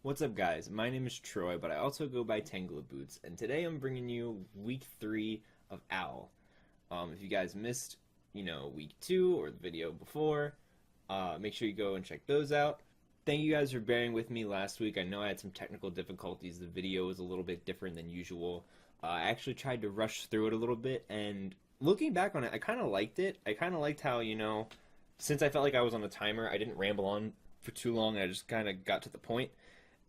What's up, guys? My name is Troy, but I also go by Tangla Boots, and today I'm bringing you week 3 of OWL. If you guys missed, week 2 or the video before, make sure you go and check those out. Thank you guys for bearing with me last week. I know I had some technical difficulties. The video was a little bit different than usual. I actually tried to rush through it a little bit, and looking back on it, I kind of liked it. I kind of liked how, since I felt like I was on a timer, I didn't ramble on for too long. I just kind of got to the point.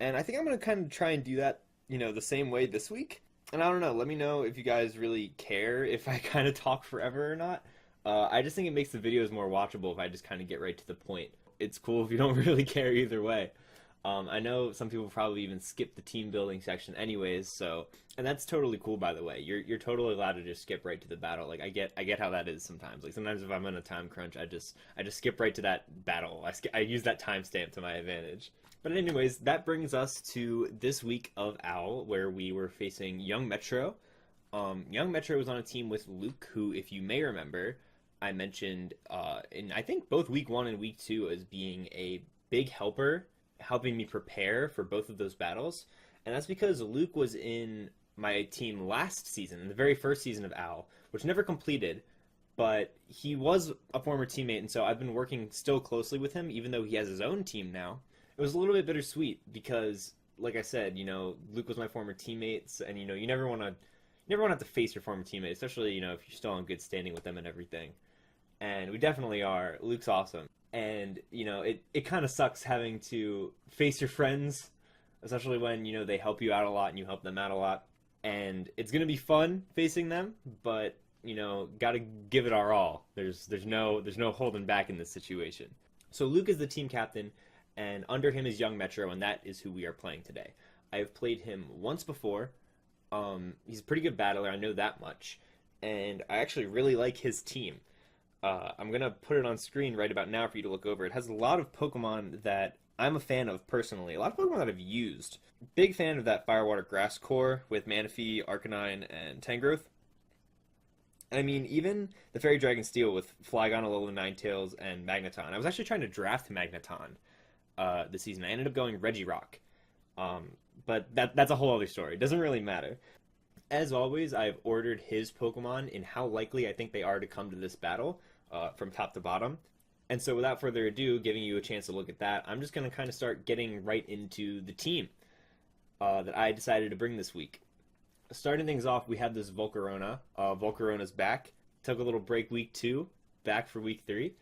And I think I'm going to kind of try and do that, the same way this week. And I don't know, let me know if you guys really care if I kind of talk forever or not. I just think it makes the videos more watchable if I just kind of get right to the point. It's cool if you don't really care either way. I know some people probably even skip the team building section anyways, and that's totally cool, by the way. You're totally allowed to just skip right to the battle. Like I get how that is sometimes. Like sometimes if I'm on a time crunch, I just skip right to that battle. I use that timestamp to my advantage. But anyways, that brings us to this week of OWL, where we were facing Young Metro. Young Metro was on a team with Luke, who, if you may remember, I mentioned in I think both week 1 and week 2 as being a big helper, helping me prepare for both of those battles. And that's because Luke was in my team last season, in the very first season of OWL, which never completed, but he was a former teammate, and so I've been working still closely with him, even though he has his own team now. It was a little bit bittersweet because, like I said, Luke was my former teammate, and you never want to have to face your former teammate, especially if you're still in good standing with them and everything. And we definitely are. Luke's awesome, and it kind of sucks having to face your friends, especially when they help you out a lot and you help them out a lot. And it's gonna be fun facing them, but gotta give it our all. There's no holding back in this situation. So Luke is the team captain, and under him is Young Metro, and that is who we are playing today. I have played him once before. He's a pretty good battler, I know that much, and I actually really like his team. I'm going to put it on screen right about now for you to look over. It has a lot of Pokemon that I'm a fan of personally, a lot of Pokemon that I've used. Big fan of that Firewater Grass core with Manaphy, Arcanine, and Tangrowth. I mean, even the Fairy Dragon Steel with Flygon, Alolan Ninetales, and Magneton. I was actually trying to draft Magneton this season. I ended up going Regirock. But that's a whole other story. It doesn't really matter. As always, I've ordered his Pokemon in how likely I think they are to come to this battle, from top to bottom. And so without further ado, giving you a chance to look at that, I'm just going to kind of start getting right into the team that I decided to bring this week. Starting things off, we have this Volcarona. Volcarona's back. Took a little break week 2, back for week 3.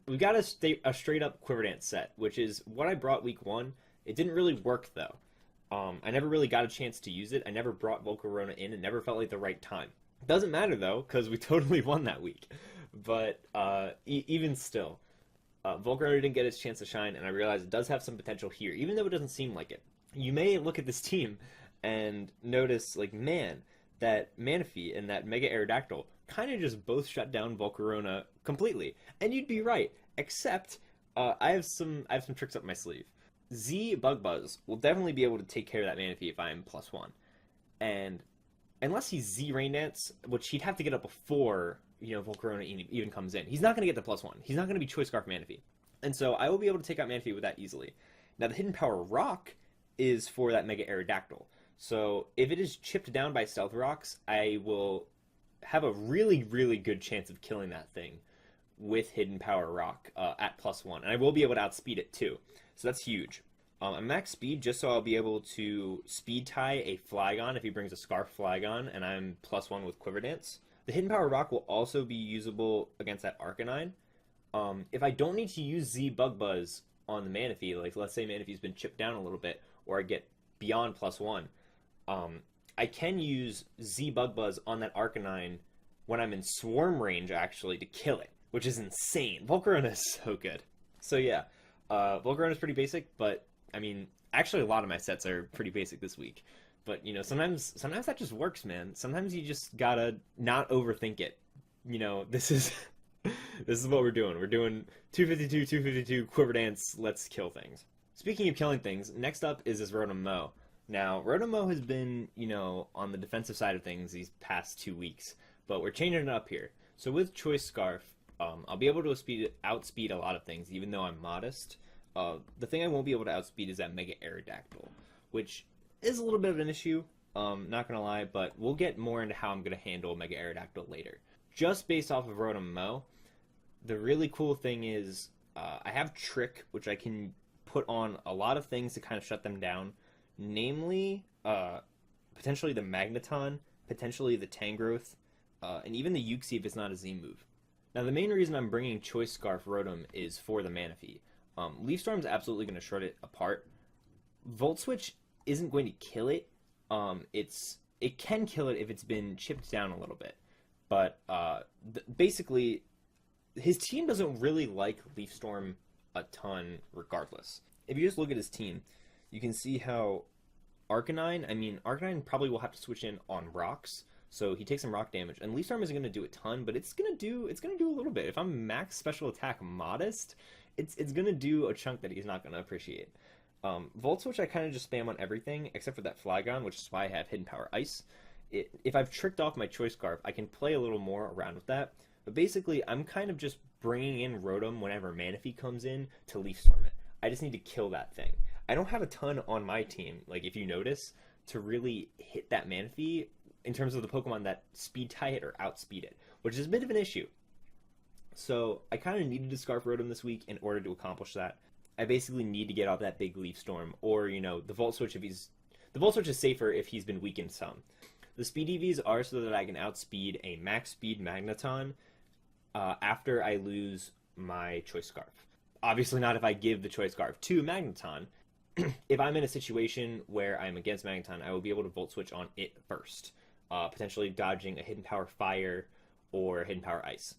We got a straight up Quiver Dance set, which is what I brought week 1. It didn't really work though. I never really got a chance to use it. I never brought Volcarona in. It never felt like the right time. Doesn't matter though, because we totally won that week. But even still, Volcarona didn't get its chance to shine, and I realized it does have some potential here, even though it doesn't seem like it. You may look at this team and notice, like, man, that Manaphy and that Mega Aerodactyl kind of just both shut down Volcarona completely. And you'd be right, except I have some tricks up my sleeve. Z Bugbuzz will definitely be able to take care of that Manaphy if I'm +1. And unless he's Z Rain Dance, which he'd have to get up before, Volcarona even comes in. He's not going to get the +1. He's not going to be Choice Scarf Manaphy. And so I will be able to take out Manaphy with that easily. Now the Hidden Power Rock is for that Mega Aerodactyl. So if it is chipped down by Stealth Rocks, I will have a really, really good chance of killing that thing with Hidden Power Rock at +1. And I will be able to outspeed it too. So that's huge. I'm max speed just so I'll be able to speed tie a Flygon if he brings a Scarf Flygon, and I'm +1 with Quiver Dance. The Hidden Power Rock will also be usable against that Arcanine. If I don't need to use Z Bugbuzz on the Manaphy, like let's say Manaphy's been chipped down a little bit, or I get beyond +1, I can use Z Bugbuzz on that Arcanine when I'm in Swarm range, actually, to kill it, which is insane. Volcarona is so good. So yeah, Volcarona is pretty basic, but I mean, actually a lot of my sets are pretty basic this week. But sometimes that just works, man. Sometimes you just gotta not overthink it. This is this is what we're doing. We're doing 252, Quiver Dance, let's kill things. Speaking of killing things, next up is this Rotom Mow. Now, Rotom Mow has been, on the defensive side of things these past 2 weeks, but we're changing it up here. So with Choice Scarf, I'll be able to outspeed a lot of things, even though I'm modest. The thing I won't be able to outspeed is that Mega Aerodactyl, which is a little bit of an issue, not gonna lie, but we'll get more into how I'm gonna handle Mega Aerodactyl later. Just based off of Rotom Mo, the really cool thing is I have Trick, which I can put on a lot of things to kind of shut them down, namely potentially the Magneton, potentially the Tangrowth, and even the Uxie if it's not a Z move. Now, the main reason I'm bringing Choice Scarf Rotom is for the Manaphy. Leaf Storm's absolutely going to shred it apart. Volt Switch isn't going to kill it. It can kill it if it's been chipped down a little bit. But basically, his team doesn't really like Leaf Storm a ton regardless. If you just look at his team, you can see how Arcanine probably will have to switch in on rocks, so he takes some rock damage. And Leaf Storm isn't going to do a ton, but it's going to do a little bit. If I'm max special attack modest, it's going to do a chunk that he's not going to appreciate. Volt Switch I kind of just spam on everything except for that Flygon, which is why I have Hidden Power Ice. If I've tricked off my Choice Scarf, I can play a little more around with that. But basically, I'm kind of just bringing in Rotom whenever Manaphy comes in to Leaf Storm it. I just need to kill that thing. I don't have a ton on my team, like if you notice, to really hit that Manaphy in terms of the Pokemon that speed tie it or outspeed it, which is a bit of an issue. So I kind of needed to Scarf Rotom this week in order to accomplish that. I basically need to get off that big Leaf Storm, or, you know, the Volt Switch the Volt Switch is safer if he's been weakened some. The Speed EVs are so that I can outspeed a max speed Magneton after I lose my Choice Scarf. Obviously not if I give the Choice Scarf to Magneton. If I'm in a situation where I'm against Magneton, I will be able to Volt Switch on it first, potentially dodging a Hidden Power Fire or Hidden Power Ice.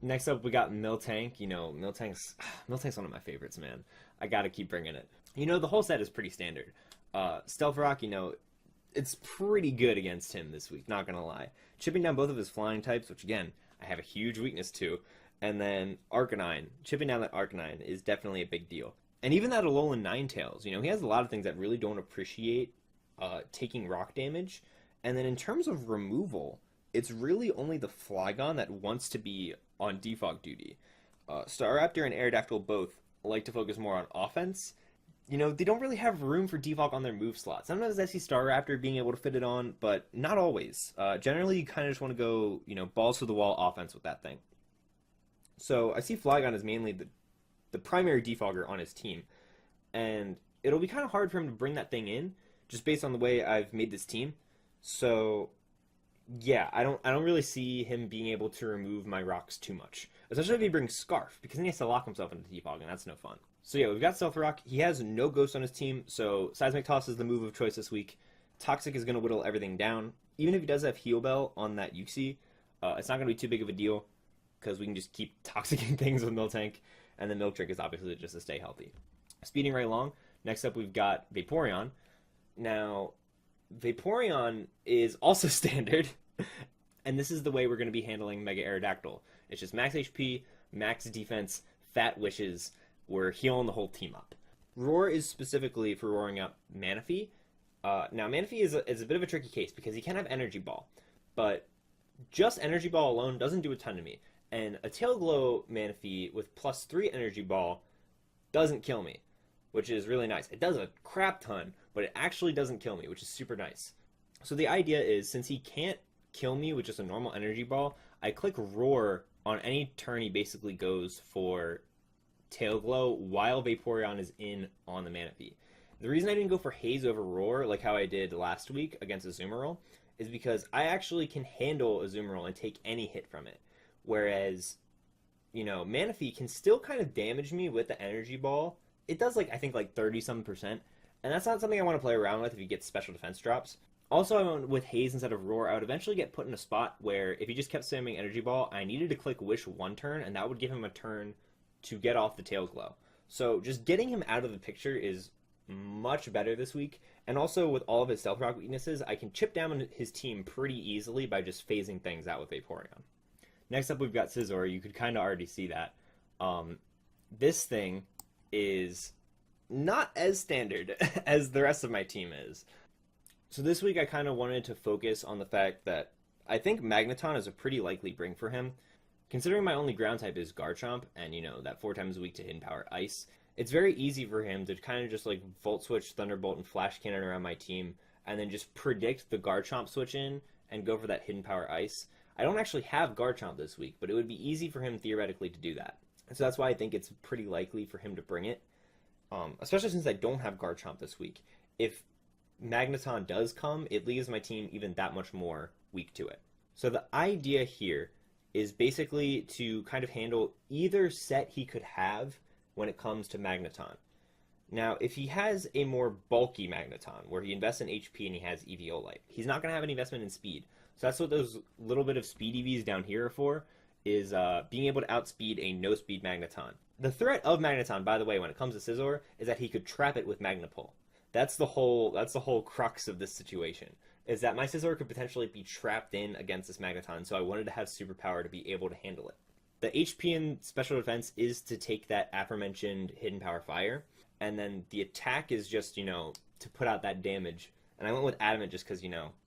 Next up, we got Miltank. You know, Miltank's one of my favorites, man. I gotta keep bringing it. You know, the whole set is pretty standard. Stealth Rock, you know, it's pretty good against him this week, not gonna lie. Chipping down both of his flying types, which again, I have a huge weakness to, and then Arcanine. Chipping down that Arcanine is definitely a big deal. And even that Alolan Ninetales, you know, he has a lot of things that really don't appreciate taking rock damage. And then in terms of removal, it's really only the Flygon that wants to be on defog duty. Staraptor and Aerodactyl both like to focus more on offense. You know, they don't really have room for defog on their move slot. Sometimes I see Staraptor being able to fit it on, but not always. Generally, you kind of just want to go, you know, balls to the wall offense with that thing. So I see Flygon as mainly the primary defogger on his team, and it'll be kind of hard for him to bring that thing in just based on the way I've made this team. So yeah, I don't really see him being able to remove my rocks too much, especially if he brings Scarf, because then he has to lock himself into defog, and that's no fun. So yeah, we've got Stealth Rock. He has no Ghost on his team, so Seismic Toss is the move of choice this week. Toxic is going to whittle everything down. Even if he does have Heal Bell on that Uxie, it's not going to be too big of a deal, because we can just keep toxicking things with Miltank. And then Milk Trick is obviously just to stay healthy. Speeding right along, next up we've got Vaporeon. Now, Vaporeon is also standard, and this is the way we're going to be handling Mega Aerodactyl. It's just max HP, max defense, fat wishes. We're healing the whole team up. Roar is specifically for roaring up Manaphy. Now, Manaphy is a bit of a tricky case because he can have Energy Ball, but just Energy Ball alone doesn't do a ton to me. And a Tail Glow Manaphy with +3 Energy Ball doesn't kill me, which is really nice. It does a crap ton, but it actually doesn't kill me, which is super nice. So the idea is, since he can't kill me with just a normal Energy Ball, I click Roar on any turn he basically goes for Tail Glow while Vaporeon is in on the Manaphy. The reason I didn't go for Haze over Roar, like how I did last week against Azumarill, is because I actually can handle Azumarill and take any hit from it. Whereas, you know, Manaphy can still kind of damage me with the Energy Ball. It does, like, I think, like 30-some%. And that's not something I want to play around with if he gets special defense drops. Also, I went with Haze instead of Roar. I would eventually get put in a spot where if he just kept spamming Energy Ball, I needed to click Wish one turn, and that would give him a turn to get off the Tail Glow. So just getting him out of the picture is much better this week. And also, with all of his Stealth Rock weaknesses, I can chip down his team pretty easily by just phasing things out with Vaporeon. Next up, we've got Scizor. You could kind of already see that. This thing is not as standard as the rest of my team is. So this week, I kind of wanted to focus on the fact that I think Magneton is a pretty likely bring for him. Considering my only ground type is Garchomp, and, you know, that 4 times a week to Hidden Power Ice, it's very easy for him to kind of just like Volt Switch, Thunderbolt, and Flash Cannon around my team, and then just predict the Garchomp switch in and go for that Hidden Power Ice. I don't actually have Garchomp this week, but it would be easy for him theoretically to do that. So that's why I think it's pretty likely for him to bring it, especially since I don't have Garchomp this week. If Magneton does come, it leaves my team even that much more weak to it. So the idea here is basically to kind of handle either set he could have when it comes to Magneton. Now, if he has a more bulky Magneton, where he invests in HP and he has Eviolite, he's not going to have an investment in speed. So that's what those little bit of speed EVs down here are for, is being able to outspeed a no-speed Magneton. The threat of Magneton, by the way, when it comes to Scizor, is that he could trap it with Magnepull. That's the whole crux of this situation, is that my Scizor could potentially be trapped in against this Magneton, so I wanted to have Superpower to be able to handle it. The HP and special defense is to take that aforementioned Hidden Power Fire, and then the attack is just, to put out that damage. And I went with Adamant just because,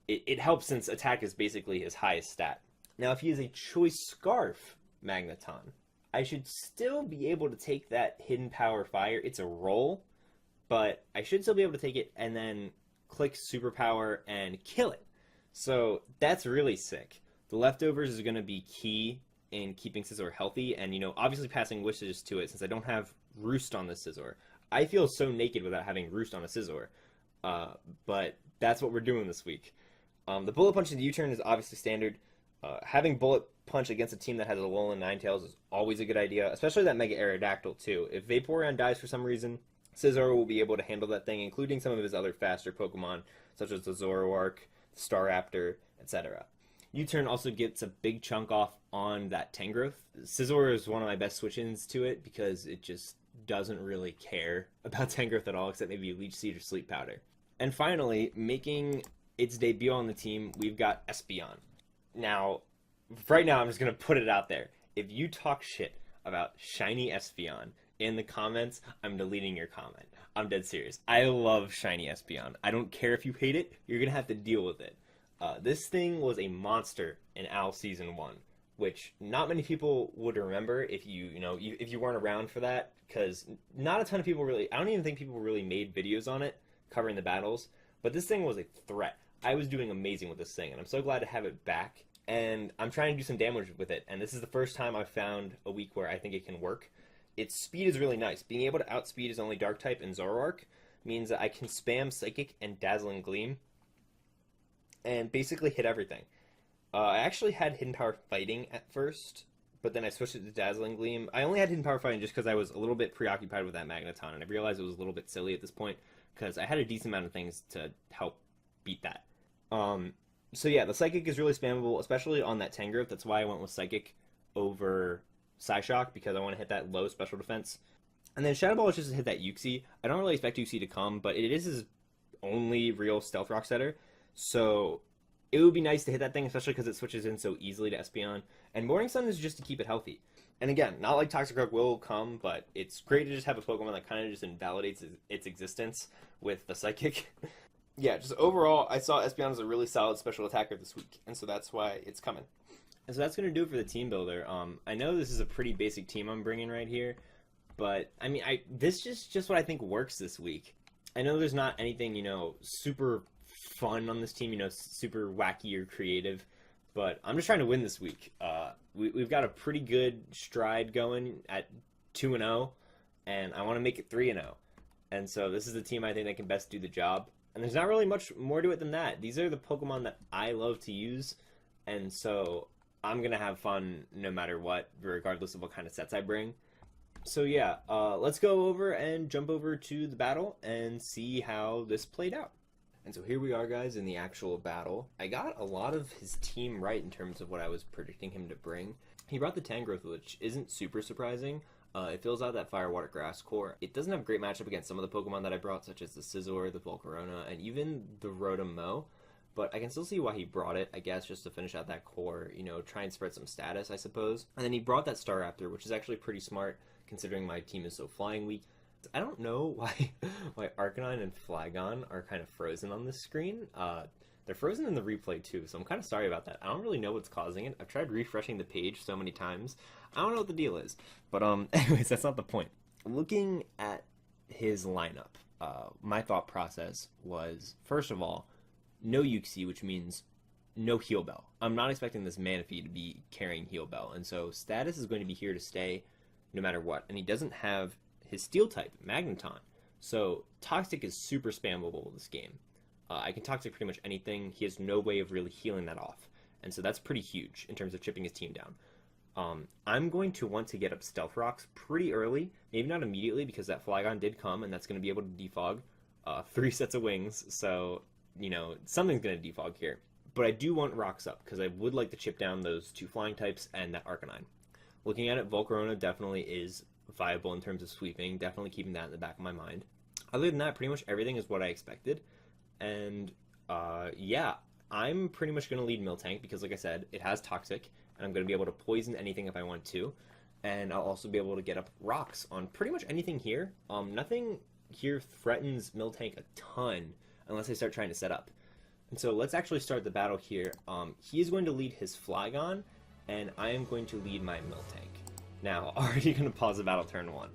it helps since attack is basically his highest stat. Now, if he is a Choice Scarf Magneton, I should still be able to take that Hidden Power Fire. It's a roll, but I should still be able to take it and then click Superpower and kill it. So that's really sick. The leftovers is going to be key in keeping Scizor healthy, and obviously passing Wishes to it since I don't have Roost on this Scizor. I feel so naked without having Roost on a Scizor, but that's what we're doing this week. The Bullet Punch in the U-turn is obviously standard. Having Bullet Punch against a team that has a Alolan Ninetales is always a good idea, especially that Mega Aerodactyl too. If VAP-ROAR-EON dies for some reason, Scizor will be able to handle that thing, including some of his other faster Pokemon, such as the Zoroark, Staraptor, etc. U-turn also gets a big chunk off on that Tangrowth. Scizor is one of my best switch-ins to it because it just doesn't really care about Tangrowth at all, except maybe Leech Seed or Sleep Powder. And finally, making its debut on the team, we've got Espeon. Now, right now, I'm just going to put it out there. If you talk shit about shiny Espeon in the comments, I'm deleting your comment. I'm dead serious. I love shiny Espeon. I don't care if you hate it. You're going to have to deal with it. This thing was a monster in OWL Season 1, which not many people would remember if you weren't around for that, because not a ton of people really, I don't even think people really made videos on it covering the battles, but this thing was a threat. I was doing amazing with this thing, and I'm so glad to have it back, and I'm trying to do some damage with it, and this is the first time I've found a week where I think it can work. Its speed is really nice. Being able to outspeed his only Dark-type and Zoroark means that I can spam Psychic and Dazzling Gleam and basically hit everything. I actually had Hidden Power Fighting at first, but then I switched it to Dazzling Gleam. I only had Hidden Power Fighting just because I was a little bit preoccupied with that Magneton, and I realized it was a little bit silly at this point because I had a decent amount of things to help beat that. So yeah, the Psychic is really spammable, especially on that Tangrowth. That's why I went with Psychic over Psyshock, because I want to hit that low special defense. And then Shadow Ball is just to hit that Uxie. I don't really expect Uxie to come, but it is his only real Stealth Rock setter, so it would be nice to hit that thing, especially because it switches in so easily to Espeon. And Morning Sun is just to keep it healthy. And again, not like Toxicroak will come, but it's great to just have a Pokemon that kind of just invalidates its existence with the Psychic. Yeah, just overall, I saw Espeon as a really solid special attacker this week, and so that's why it's coming. And so that's going to do it for the team builder. I know this is a pretty basic team I'm bringing right here, but I mean, this is just what I think works this week. I know there's not anything, super fun on this team, super wacky or creative, but I'm just trying to win this week. We've got a pretty good stride going at 2-0, and I want to make it 3-0. And so this is the team I think that can best do the job. And there's not really much more to it than that. These are the Pokemon that I love to use, and so I'm going to have fun no matter what, regardless of what kind of sets I bring. So yeah, let's go over and jump over to the battle and see how this played out. And so here we are, guys, in the actual battle. I got a lot of his team right in terms of what I was predicting him to bring. He brought the Tangrowth, which isn't super surprising. It fills out that Fire, Water, Grass core. It doesn't have a great matchup against some of the Pokemon that I brought, such as the Scizor, the Volcarona, and even the Rotom-Mow. But I can still see why he brought it, I guess, just to finish out that core, try and spread some status, I suppose. And then he brought that Staraptor, which is actually pretty smart, considering my team is so flying weak. I don't know why Arcanine and Flygon are kind of frozen on this screen. They're frozen in the replay too, so I'm kind of sorry about that. I don't really know what's causing it. I've tried refreshing the page so many times. I don't know what the deal is. But anyways, that's not the point. looking at his lineup, my thought process was, first of all, no Yuxi, which means no Heal Bell. I'm not expecting this Manaphy to be carrying Heal Bell, and so status is going to be here to stay no matter what. And he doesn't have his Steel type, Magneton, so Toxic is super spammable in this game. I can Toxic pretty much anything. He has no way of really healing that off, and so that's pretty huge in terms of chipping his team down. I'm going to want to get up Stealth Rocks pretty early, maybe not immediately because that Flygon did come, and that's going to be able to defog 3 sets of wings, so, you know, something's going to defog here. But I do want Rocks up, because I would like to chip down those 2 flying types and that Arcanine. Looking at it, Volcarona definitely is viable in terms of sweeping, definitely keeping that in the back of my mind. Other than that, pretty much everything is what I expected, and yeah, I'm pretty much going to lead Miltank, because like I said, it has Toxic, and I'm going to be able to poison anything if I want to, and I'll also be able to get up Rocks on pretty much anything here. Nothing here threatens Miltank a ton, unless I start trying to set up. And so let's actually start the battle here. He is going to lead his Flygon, and I am going to lead my Miltank. Now, already going to pause the battle turn 1.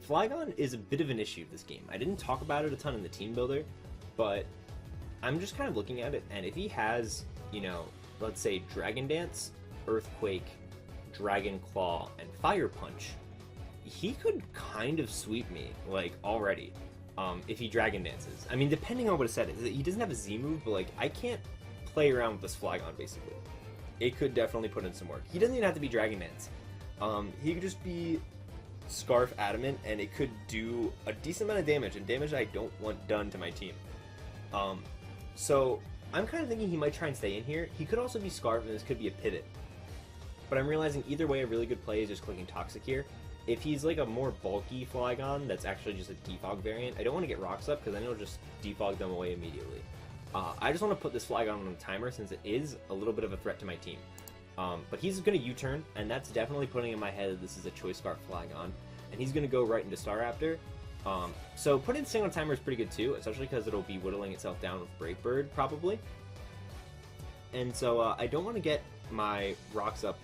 Flygon is a bit of an issue this game. I didn't talk about it a ton in the team builder, but I'm just kind of looking at it, and if he has, you know, let's say Dragon Dance, Earthquake, Dragon Claw, and Fire Punch, he could kind of sweep me, like, already. If he Dragon Dances. I mean, depending on what his set is. He doesn't have a Z move, but, like, I can't play around with this Flygon, basically. It could definitely put in some work. He doesn't even have to be Dragon Dance. He could just be Scarf Adamant, and it could do a decent amount of damage, and damage I don't want done to my team. So, I'm kind of thinking he might try and stay in here. He could also be Scarf, and this could be a pivot. But I'm realizing either way, a really good play is just clicking Toxic here. If he's like a more bulky Flygon that's actually just a defog variant, I don't want to get Rocks up because then it'll just defog them away immediately. I just want to put this Flygon on the timer since it is a little bit of a threat to my team. But he's going to U-turn, and that's definitely putting in my head that this is a Choice Scarf Flygon. And he's going to go right into Staraptor. So putting this thing on timer is pretty good too, especially because it'll be whittling itself down with Brave Bird, probably. And so I don't want to get my Rocks up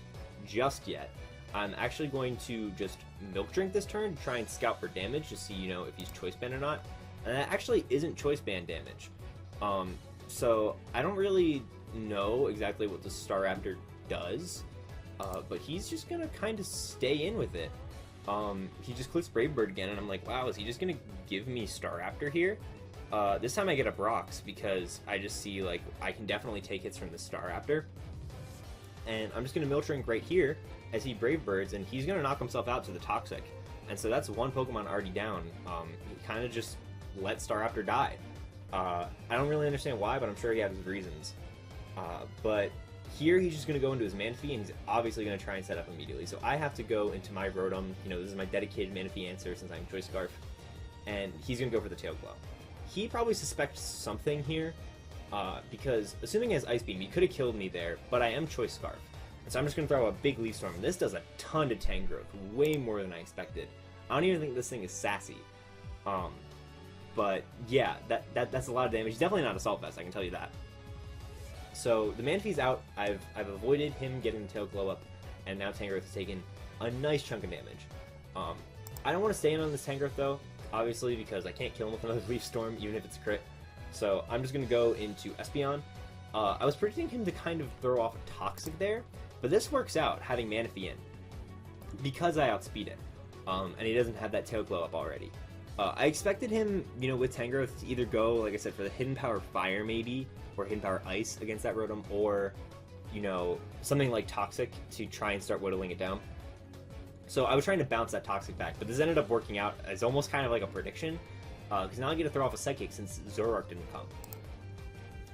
just yet. I'm actually going to just Milk Drink this turn to try and scout for damage to see, you know, if he's Choice Band or not. And that actually isn't Choice Band damage. So I don't really know exactly what the Staraptor does, but he's just gonna kind of stay in with it. He just clicks Brave Bird again, and I'm like, wow, is he just gonna give me Staraptor here? This time I get up Rocks because I just see, like, I can definitely take hits from the Staraptor. And I'm just gonna Milk Drink right here as he Brave Birds, and he's going to knock himself out to the Toxic. And so that's one Pokemon already down. He kind of just let Staraptor die. I don't really understand why, but I'm sure he has his reasons. But here he's just going to go into his Manaphy, and he's obviously going to try and set up immediately. So I have to go into my Rotom. You know, this is my dedicated Manaphy answer since I'm Choice Scarf. And he's going to go for the Tail Claw. He probably suspects something here, because assuming he has Ice Beam, he could have killed me there, but I am Choice Scarf. So I'm just going to throw a big Leaf Storm. This does a ton to Tangrowth, way more than I expected. I don't even think this thing is sassy. But yeah, that's a lot of damage. He's definitely not Assault Vest, I can tell you that. So the Manaphy's out. I've avoided him getting the Tail Glow up, and now Tangrowth has taken a nice chunk of damage. I don't want to stay in on this Tangrowth though, obviously, because I can't kill him with another Leaf Storm, even if it's a crit. So I'm just going to go into Espeon. I was predicting him to kind of throw off a Toxic there, but this works out, having Manaphy in, because I outspeed it, and he doesn't have that Tail Glow up already. I expected him, you know, with Tangrowth to either go, like I said, for the Hidden Power Fire maybe, or Hidden Power Ice against that Rotom, or, you know, something like Toxic to try and start whittling it down. So I was trying to bounce that Toxic back, but this ended up working out as almost kind of like a prediction, because now I get to throw off a Psychic since Zoroark didn't come.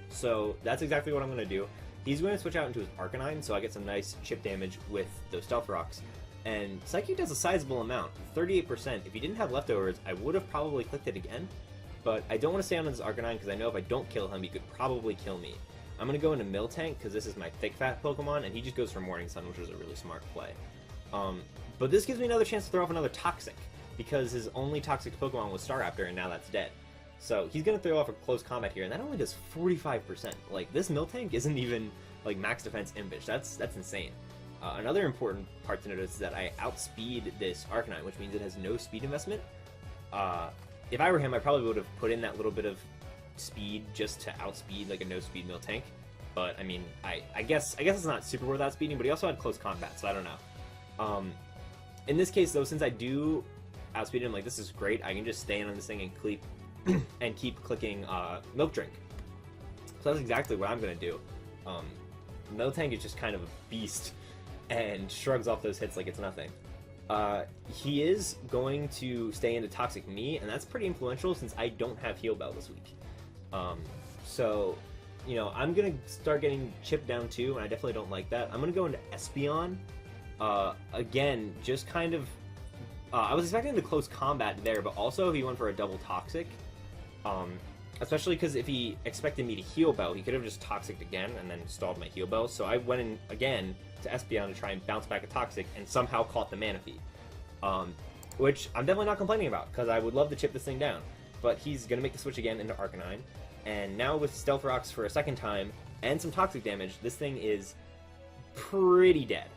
So that's exactly what I'm going to do. He's going to switch out into his Arcanine, so I get some nice chip damage with those Stealth Rocks. And Psychic does a sizable amount, 38%. If he didn't have leftovers, I would have probably clicked it again. But I don't want to stay on this Arcanine because I know if I don't kill him, he could probably kill me. I'm going to go into Miltank because this is my thick fat Pokemon, and he just goes for Morning Sun, which was a really smart play. But this gives me another chance to throw off another Toxic, because his only Toxic Pokemon was Staraptor, and now that's dead. So he's going to throw off a close combat here, and that only does 45%. Like, this Miltank isn't even, like, max defense Imbish. That's insane. Another important part to notice is that I outspeed this Arcanine, which means it has no speed investment. If I were him, I probably would have put in that little bit of speed just to outspeed like a no speed Miltank. But I mean, I guess it's not super worth outspeeding. But he also had close combat, so I don't know. In this case, though, since I do outspeed him, like this is great. I can just stay in on this thing and keep clicking Milk Drink. So that's exactly what I'm gonna do. Miltank is just kind of a beast and shrugs off those hits like it's nothing. He is going to stay into Toxic Me, and that's pretty influential since I don't have Heal Bell this week. So, you know, I'm going to start getting chipped down too, and I definitely don't like that. I'm going to go into Espeon. Again, just kind of... I was expecting the close combat there, but also he went for a double Toxic. Especially because if he expected me to Heal Bell, he could have just Toxic'd again and then stalled my Heal Bell. So I went in again to Espeon to try and bounce back a Toxic and somehow caught the Manaphy. Which I'm definitely not complaining about, because I would love to chip this thing down. But he's going to make the switch again into Arcanine. And now with Stealth Rocks for a second time and some Toxic damage, this thing is pretty dead.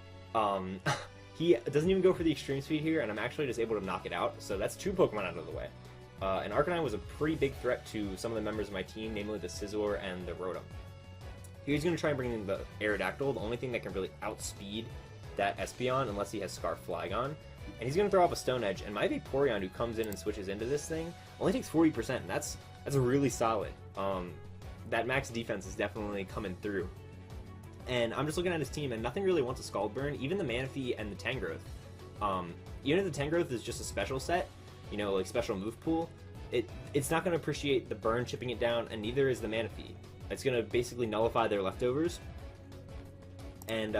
He doesn't even go for the Extreme Speed here, and I'm actually just able to knock it out. So that's 2 Pokemon out of the way. And Arcanine was a pretty big threat to some of the members of my team, namely the Scizor and the Rotom. He's going to try and bring in the Aerodactyl, the only thing that can really outspeed that Espeon unless he has Scarf Flygon. And he's going to throw off a Stone Edge, and my Vaporeon, who comes in and switches into this thing, only takes 40%, and that's really solid. That max defense is definitely coming through. And I'm just looking at his team, and nothing really wants a Scald Burn, even the Manaphy and the Tangrowth. Even if the Tangrowth is just a special set, you know, like special move pool, it's not going to appreciate the burn chipping it down, and neither is the Manaphy. It's going to basically nullify their leftovers. And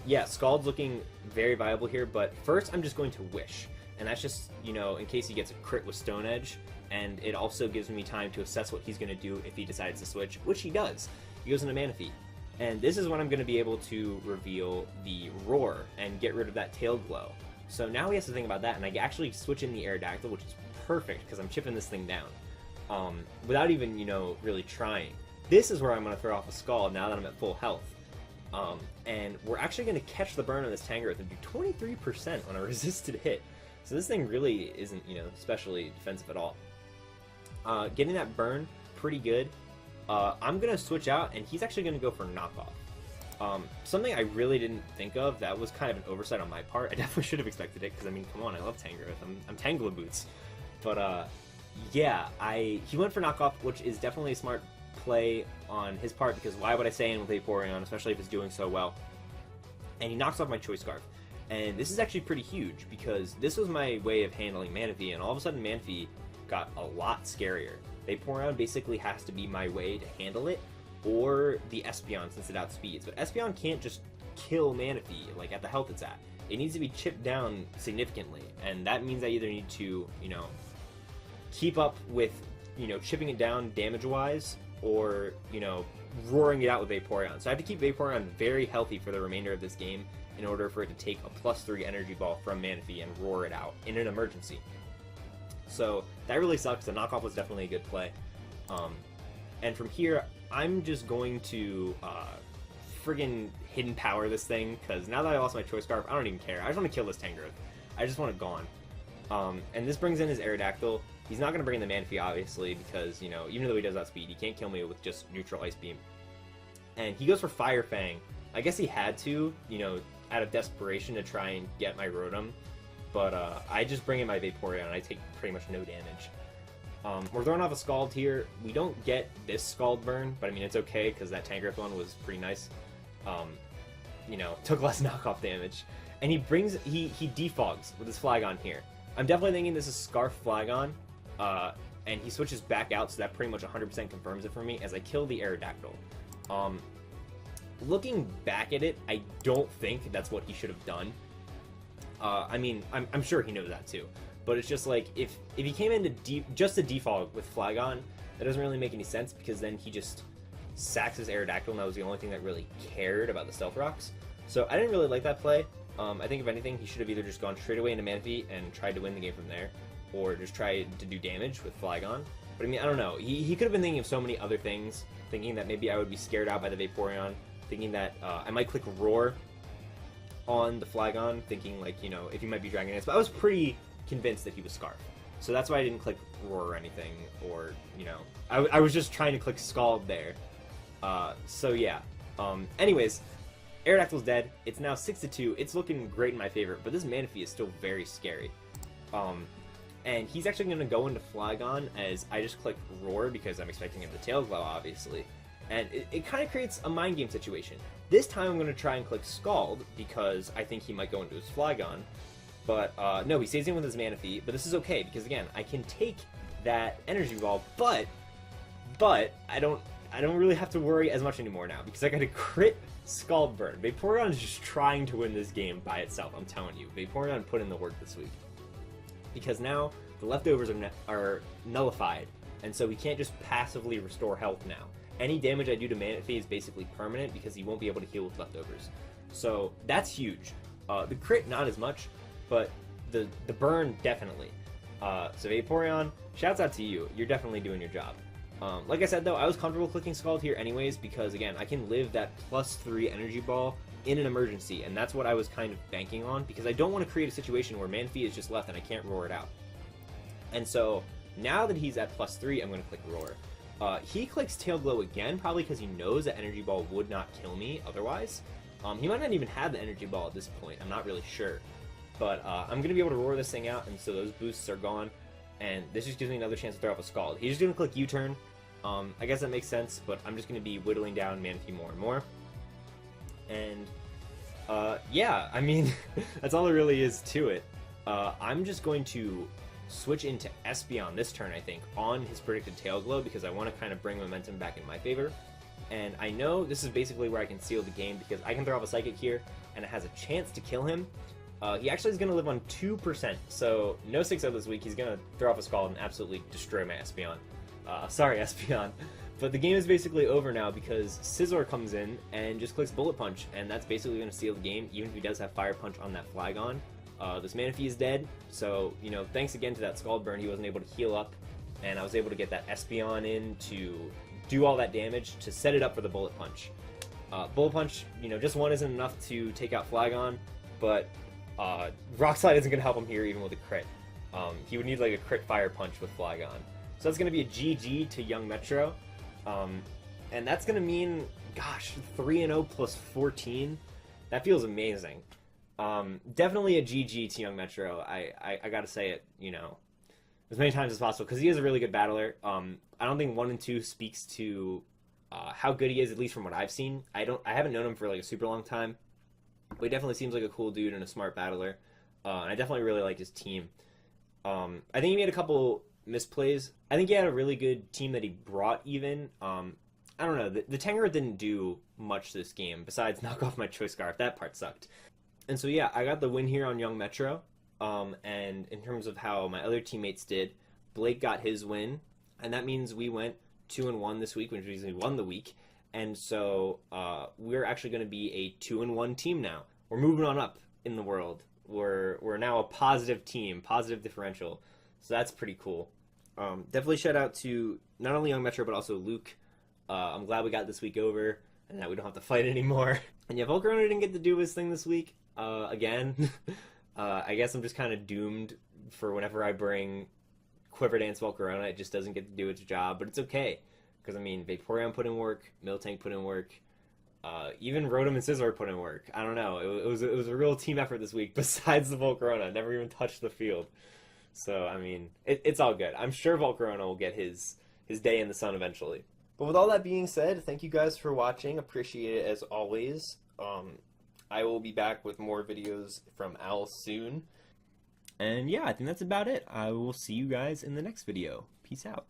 yeah, Scald's looking very viable here, but first I'm just going to Wish. And that's just, you know, in case he gets a crit with Stone Edge, and it also gives me time to assess what he's going to do if he decides to switch, which he does. He goes into Manaphy. And this is when I'm going to be able to reveal the Roar and get rid of that Tail Glow. So now he has to think about that, and I actually switch in the Aerodactyl, which is perfect, because I'm chipping this thing down. Without even, you know, really trying. This is where I'm going to throw off a Scald now that I'm at full health. And we're actually going to catch the burn on this Tangrowth and do 23% on a resisted hit. So this thing really isn't, you know, especially defensive at all. Getting that burn, pretty good. I'm going to switch out, and he's actually going to go for Knockoff. Something I really didn't think of, that was kind of an oversight on my part. I definitely should have expected it, because I mean, come on, I love Tangrowth. I'm Tanglaboots. But yeah, he went for Knockoff, which is definitely a smart play on his part, because why would I stay in with Vaporeon, especially if it's doing so well? And he knocks off my Choice Scarf. And this is actually pretty huge, because this was my way of handling Manaphy, and all of a sudden Manaphy got a lot scarier. Vaporeon basically has to be my way to handle it, or the Espeon since it outspeeds. But Espeon can't just kill Manaphy, like, at the health it's at. It needs to be chipped down significantly, and that means I either need to, you know, keep up with, you know, chipping it down damage-wise, or, you know, roaring it out with Vaporeon. So I have to keep Vaporeon very healthy for the remainder of this game in order for it to take a +3 energy ball from Manaphy and roar it out in an emergency. So that really sucks. The knockoff was definitely a good play. And from here, I'm just going to friggin' hidden power this thing, because now that I lost my Choice Scarf, I don't even care. I just want to kill this Tangrowth. I just want it gone. And this brings in his Aerodactyl. He's not going to bring in the Manaphy, obviously, because, you know, even though he does outspeed, he can't kill me with just neutral Ice Beam. And he goes for Fire Fang. I guess he had to, you know, out of desperation to try and get my Rotom. But I just bring in my Vaporeon, and I take pretty much no damage. We're throwing off a Scald here. We don't get this Scald burn, but I mean, it's okay, because that Tangrowth one was pretty nice. You know, took less knockoff damage. And he defogs with his Flygon here. I'm definitely thinking this is Scarf Flygon, and he switches back out, so that pretty much 100% confirms it for me as I kill the Aerodactyl. Looking back at it, I don't think that's what he should have done. I mean, I'm sure he knows that too, but it's just like, if he came into just a defog with Flygon, that doesn't really make any sense, because then he just sacks his Aerodactyl, and that was the only thing that really cared about the Stealth Rocks. So I didn't really like that play. I think if anything, he should have either just gone straight away into Manaphy and tried to win the game from there, or just tried to do damage with Flygon. But I mean, I don't know. He could have been thinking of so many other things, thinking that maybe I would be scared out by the Vaporeon, thinking that I might click Roar on the Flygon, thinking like, you know, if he might be Dragon Dance, but I was pretty convinced that he was Scarf. So that's why I didn't click Roar or anything, or, you know, I was just trying to click Scald there. So yeah. Anyways, Aerodactyl's dead. It's now 6-2. It's looking great in my favor, but this Manaphy is still very scary. And he's actually going to go into Flygon as I just click Roar because I'm expecting him to Tail Glow, obviously. And it kind of creates a mind game situation. This time I'm going to try and click Scald because I think he might go into his Flygon. But no, he stays in with his Manaphy, but this is okay because, again, I can take that Energy Ball, but I don't really have to worry as much anymore now because I got a crit Scald Burn. Vaporeon is just trying to win this game by itself, I'm telling you. Vaporeon put in the work this week. Because now the leftovers are nullified, and so we can't just passively restore health now. Any damage I do to Manaphy is basically permanent because he won't be able to heal with leftovers. So that's huge. The crit, not as much, but the burn, definitely. So Vaporeon, shouts out to you. You're definitely doing your job. Like I said, though, I was comfortable clicking Scald here anyways because, again, I can live that +3 Energy Ball in an emergency, and that's what I was kind of banking on because I don't want to create a situation where Manaphy is just left and I can't roar it out. And so now that he's at +3, I'm going to click Roar. He clicks Tail Glow again, probably because he knows that Energy Ball would not kill me otherwise. He might not even have the Energy Ball at this point, I'm not really sure. But I'm going to be able to roar this thing out, and so those boosts are gone, and this just gives me another chance to throw off a Scald. He's just going to click U-turn. I guess that makes sense, but I'm just going to be whittling down Manaphy more and more. And yeah, I mean, that's all there really is to it. I'm just going to switch into Espeon this turn, I think, on his predicted Tail Glow because I want to kind of bring momentum back in my favor. And I know this is basically where I can seal the game because I can throw off a Psychic here, and it has a chance to kill him. He actually is going to live on 2%, so no 6-0 this week. He's going to throw off a Scald and absolutely destroy my Espeon. Sorry, Espeon. But the game is basically over now because Scizor comes in and just clicks Bullet Punch, and that's basically going to seal the game, even if he does have Fire Punch on that Flygon. This Manaphy is dead, so, you know, thanks again to that Scald Burn, he wasn't able to heal up, and I was able to get that Espeon in to do all that damage to set it up for the Bullet Punch. Bullet Punch, you know, just one isn't enough to take out Flygon, but Rock Slide isn't going to help him here even with a crit. He would need like a crit Fire Punch with Flygon. So that's going to be a GG to Young Metro. And that's going to mean, gosh, 3-0 plus 14. That feels amazing. Definitely a GG to Young Metro. I got to say it, you know, as many times as possible because he is a really good battler. I don't think 1 and 2 speaks to how good he is, at least from what I've seen. I haven't known him for like a super long time, but he definitely seems like a cool dude and a smart battler. And I definitely really like his team. I think he made a couple misplays. I think he had a really good team that he brought even. I don't know, the Tangera didn't do much this game besides knock off my Choice Scarf. That part sucked. And so yeah, I got the win here on Young Metro. And in terms of how my other teammates did, Blake got his win, and that means we went 2-1 this week, which means we won the week. And so we're actually going to be a 2-1 team now. We're moving on up in the world. We're now a positive team, positive differential. So that's pretty cool. Definitely shout out to not only Young Metro, but also Luke. I'm glad we got this week over and that we don't have to fight anymore. And yeah, Volcarona didn't get to do his thing this week. Again, I guess I'm just kind of doomed for whenever I bring Quiver Dance Volcarona. It just doesn't get to do its job, but it's okay. Because, I mean, Vaporeon put in work, Miltank put in work, even Rotom and Scizor put in work. I don't know. It was a real team effort this week besides the Volcarona. Never even touched the field. So, I mean, it's all good. I'm sure Volcarona will get his day in the sun eventually. But with all that being said, thank you guys for watching. Appreciate it as always. I will be back with more videos from Al soon. And yeah, I think that's about it. I will see you guys in the next video. Peace out.